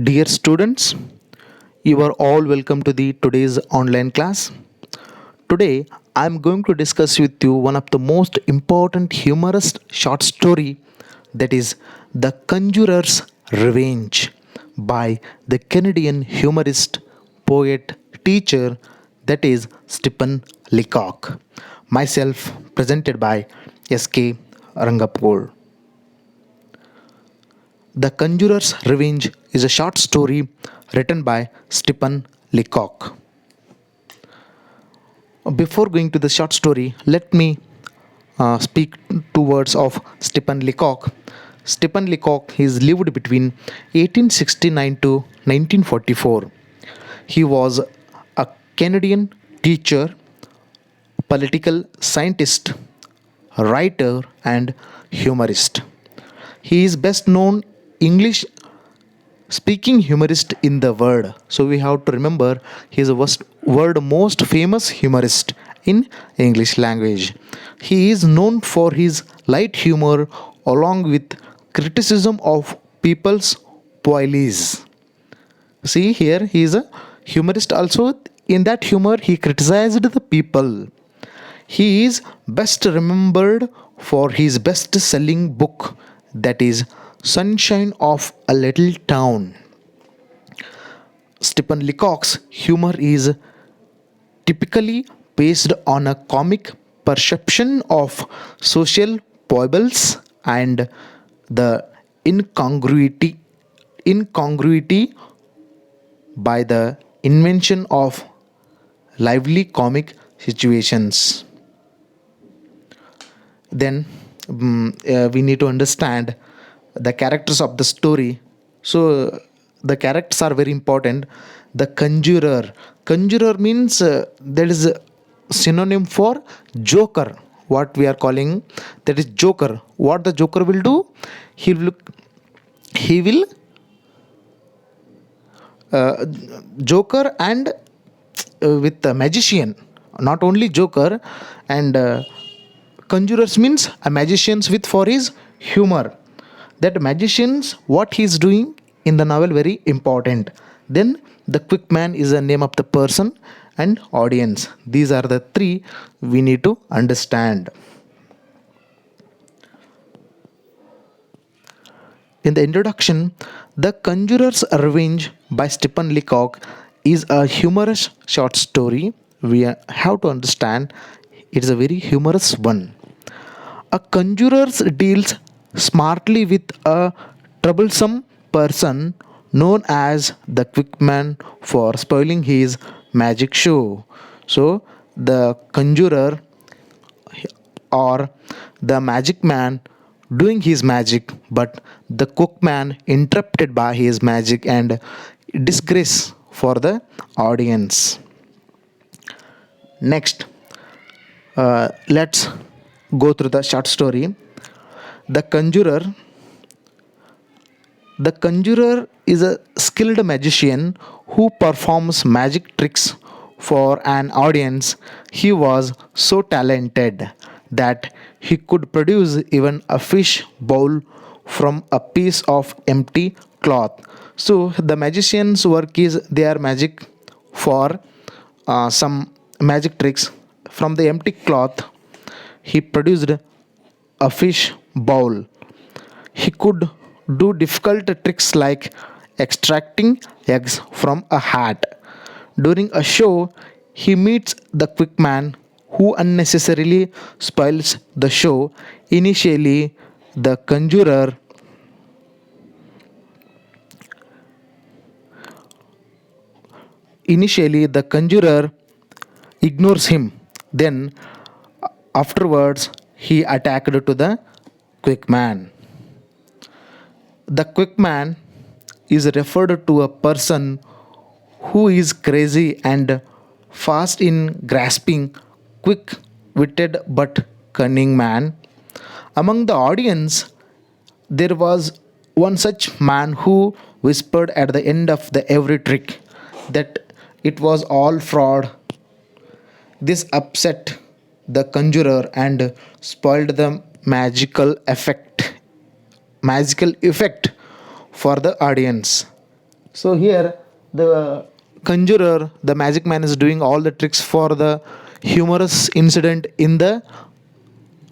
Dear students, you are all welcome to the today's online class. Today I am going to discuss with you one of the most important humorous short story, that is The Conjurer's Revenge by the Canadian humorist, poet, teacher, that is Stephen Leacock. Myself presented by SK Rangapur. The Conjurer's Revenge is a short story written by Stephen Leacock. Before going to the short story, let me speak two words of Stephen Leacock. Stephen Leacock is lived between 1869 to 1944. He was a Canadian teacher, political scientist, writer, and humorist. He is best known English speaking humorist in the world. So we have to remember he is the world most famous humorist in English language. He is known for his light humor along with criticism of people's policies. See here, he is a humorist also. In that humor, he criticized the people. He is best remembered for his best selling book, that is Sunshine of a Little Town. Stephen Leacock's humor is typically based on a comic perception of social foibles and the incongruity by the invention of lively comic situations. Then we need to understand the characters of the story. So the characters are very important. The conjurer means there is a synonym for joker, what we are calling, that is joker. What the joker will do, he will uh, joker and with the magician, not only joker, and conjurers means a magicians with for his humor. That magicians what he is doing in the novel very important. Then the quick man is the name of the person, and audience, these are the three we need to understand. In the introduction, The Conjurer's Revenge by Stephen Leacock is a humorous short story. We have to understand it is a very humorous one. A conjurer deals smartly with a troublesome person known as the quick man for spoiling his magic show. So, the conjurer or the magic man doing his magic, but the cookman interrupted by his magic and disgrace for the audience. Next, let's go through the short story. The conjurer. The conjurer is a skilled magician who performs magic tricks for an audience. He was so talented that he could produce even a fish bowl from a piece of empty cloth. So the magician's work is their magic for some magic tricks from the empty cloth. He produced a fish bowl. He could do difficult tricks like extracting eggs from a hat. During a show, he meets the quick man who unnecessarily spoils the show. Initially, the conjurer initially the conjurer ignores him. Then afterwards he attacked to the quick man. The quick man is referred to a person who is crazy and fast in grasping, quick witted but cunning man. Among the audience, there was one such man who whispered at the end of the every trick that it was all fraud. This upset the conjurer and spoiled the magical effect for the audience. So here the conjurer, the magic man, is doing all the tricks for the humorous incident in the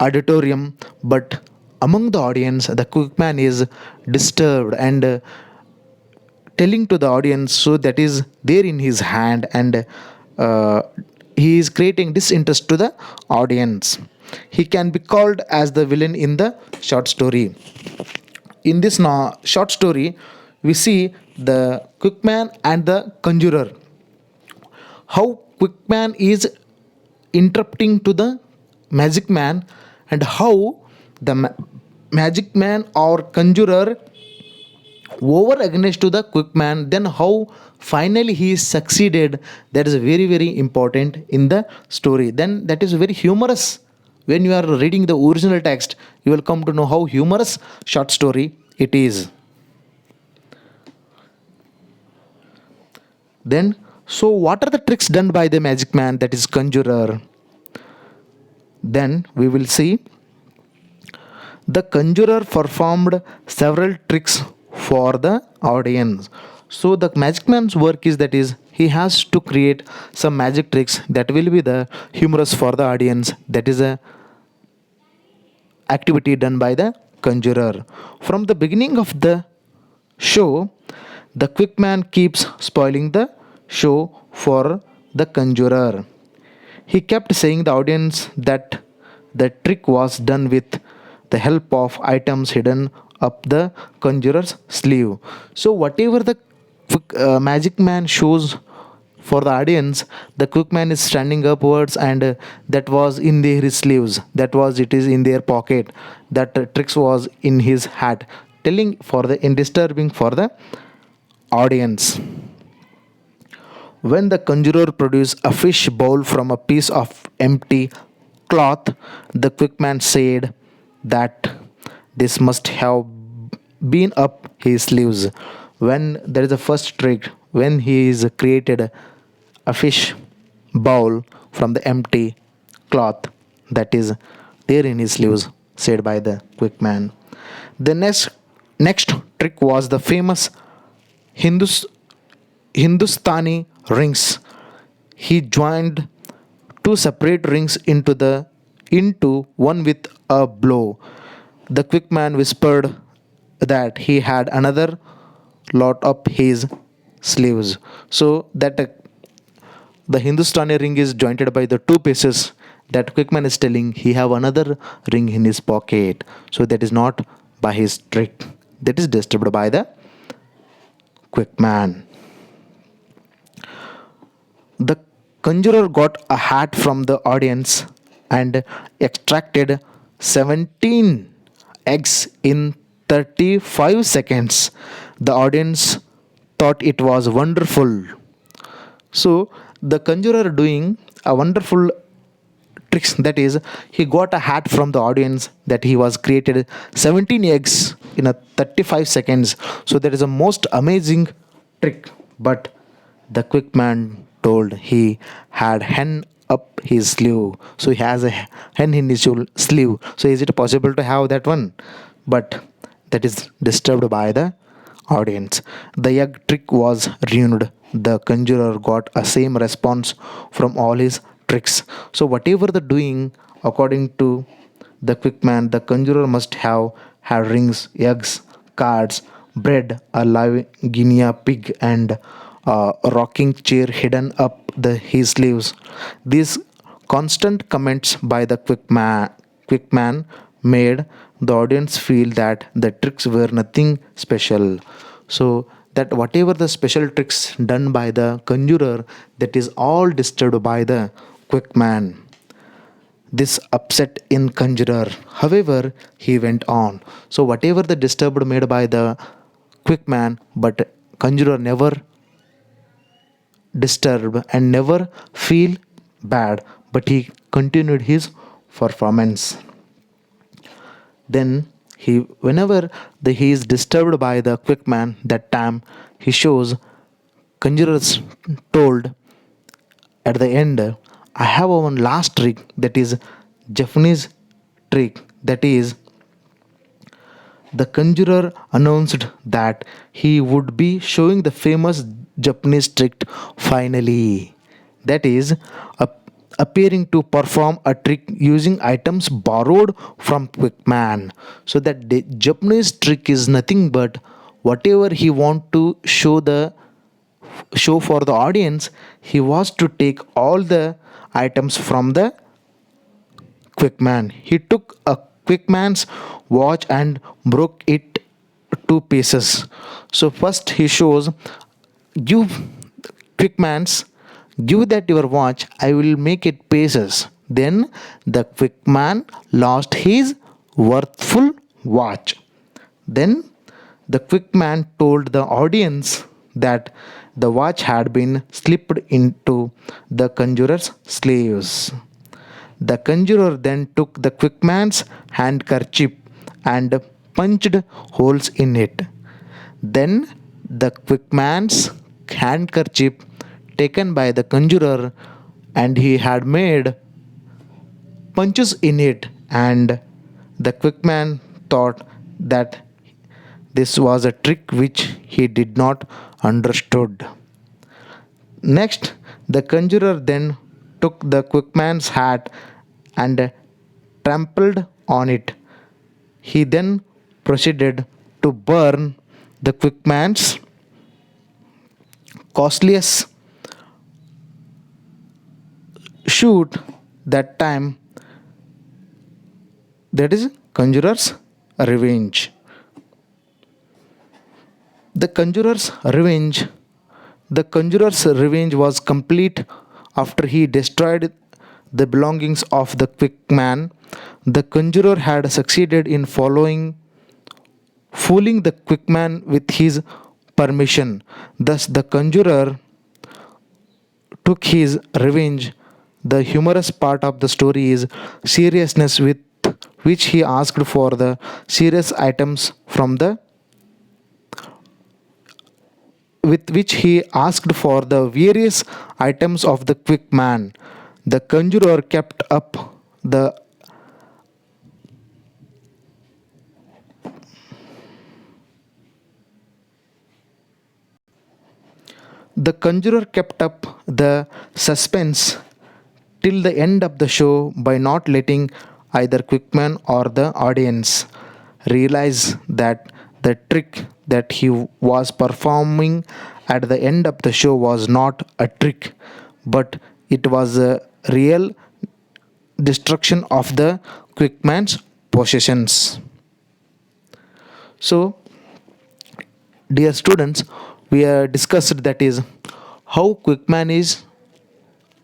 auditorium, but among the audience, the quick man is disturbed and telling to the audience, so that is there in his hand, and uh, he is creating disinterest to the audience. He can be called as the villain in the short story. In this short story, we see the quick man and the conjurer, how quickman is interrupting to the magic man, and how the magic man or conjurer over against to the quick man, then how finally he is succeeded. That is very very important in the story. Then that is very humorous. When you are reading the original text, you will come to know how humorous short story it is. Then, so what are the tricks done by the magic man, that is conjurer? Then we will see the conjurer performed several tricks for the audience. So the magic man's work is, that is, he has to create some magic tricks that will be the humorous for the audience. That is a activity done by the conjurer. From the beginning of the show, the quick man keeps spoiling the show for the conjurer. He kept saying the audience that the trick was done with the help of items hidden up the conjurer's sleeve. So whatever the magic man shows for the audience, the quick man is standing upwards, and that was in their sleeves, that was it is in their pocket, that tricks was in his hat, telling for the in disturbing for the audience. When the conjurer produced a fish bowl from a piece of empty cloth, the quick man said that this must have been up his sleeves. When there is a first trick, when he is created a fish bowl from the empty cloth, that is there in his sleeves, said by the quick man. The next trick was the famous Hindus Hindustani rings. He joined two separate rings into one with a blow. The quick man whispered that he had another lot up his sleeves. So that the Hindustani ring is jointed by the two pieces. That quick man is telling he have another ring in his pocket. So that is not by his trick. That is disturbed by the quick man. The conjurer got a hat from the audience and extracted 17 eggs in 35 seconds. The audience thought it was wonderful. So, the conjurer doing a wonderful tricks, that is, he got a hat from the audience, that he was created 17 eggs in a 35 seconds. So, that is a most amazing trick. But the quick man told he had hen up his sleeve. So he has a hen in his sleeve. So is it possible to have that one? But that is disturbed by the audience. The egg trick was ruined. The conjurer got a same response from all his tricks. So whatever the doing, according to the quick man, the conjurer must have had rings, eggs, cards, bread, a live guinea pig, and a rocking chair hidden up his sleeves. These constant comments by the quick man made the audience feel that the tricks were nothing special. So that whatever the special tricks done by the conjurer, that is all disturbed by the quick man. This upset in conjurer. However, he went on. So whatever the disturbed made by the quick man, but conjurer never disturb and never feel bad, but he continued his performance. Then he whenever he is disturbed by the quick man, that time he shows conjurers told at the end, I have one last trick, that is Japanese trick, that is the conjurer announced that he would be showing the famous Japanese trick finally. That is, appearing to perform a trick using items borrowed from Quickman. So that the Japanese trick is nothing but whatever he want to show for the audience, he was to take all the items from the Quickman. He took a Quickman's watch and broke it to pieces. So first he shows, give Quickman's, give that your watch, I will make it pieces. Then the Quickman lost his worthful watch. Then the Quickman told the audience that the watch had been slipped into the conjurer's sleeves. The conjurer then took the Quickman's handkerchief and punched holes in it. Then the Quickman's handkerchief taken by the conjurer, and he had made punches in it, and the Quickman thought that this was a trick which he did not understood. Next, the conjurer then took the Quickman's hat and trampled on it. He then proceeded to burn the Quickman's costliest shoot that time, that is conjurer's revenge. The conjurer's revenge. The conjurer's revenge was complete after he destroyed the belongings of the Quickman. The conjurer had succeeded in fooling the Quickman with his permission. Thus, the conjurer took his revenge. The humorous part of the story is seriousness with which he asked for the serious items from the with which he asked for the various items of the Quickman. The conjurer kept up the suspense till the end of the show by not letting either Quickman or the audience realize that the trick that he was performing at the end of the show was not a trick, but it was a real destruction of the Quickman's possessions. So, dear students, we have discussed that is how Quickman is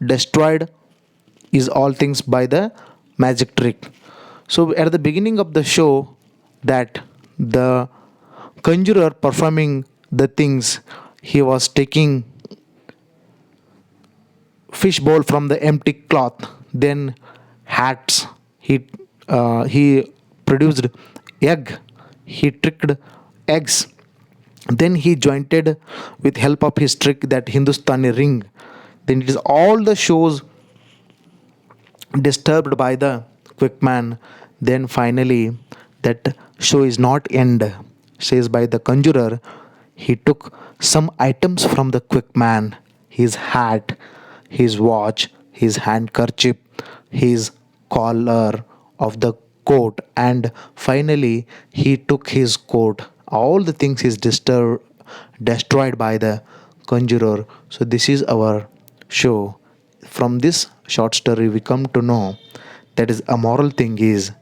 destroyed is all things by the magic trick. So at the beginning of the show, that the conjurer performing the things, he was taking fish bowl from the empty cloth, then hats, he produced egg, he tricked eggs, then he jointed with help of his trick that Hindustani ring. Then it is all the shows disturbed by the Quickman. Then finally that show is not end, says by the conjurer. He took some items from the Quickman, his hat, his watch, his handkerchief, his collar of the coat, and finally he took his coat. All the things is destroyed by the conjurer. So this is our show. From this short story we come to know that is a moral thing is,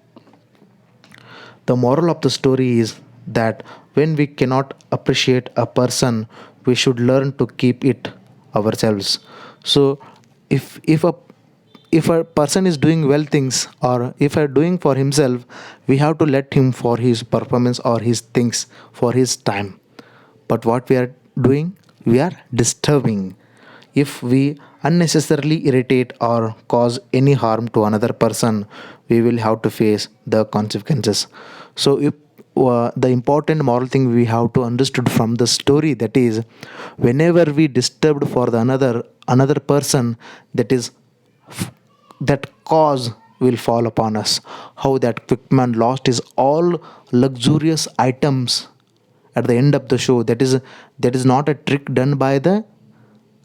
the moral of the story is that when we cannot appreciate a person, we should learn to keep it ourselves. So if a person is doing well things, or if are doing for himself, we have to let him for his performance or his things for his time. But what we are doing, we are disturbing. If we unnecessarily irritate or cause any harm to another person, we will have to face the consequences. So if the important moral thing we have to understood from the story, that is, whenever we disturbed for the another person, that is that cause will fall upon us. How that quick man lost his all luxurious items at the end of the show. That is not a trick done by the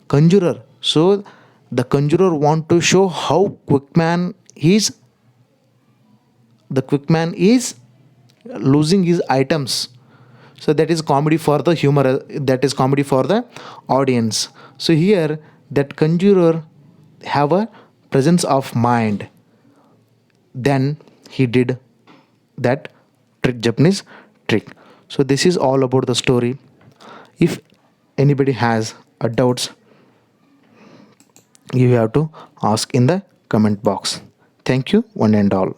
conjurer. So the conjurer want to show how quick man is losing his items. So that is comedy for the humor, that is comedy for the audience. So here that conjurer have a presence of mind, then he did that Japanese trick. So this is all about the story. If anybody has a doubts, you have to ask in the comment box. Thank you one and all.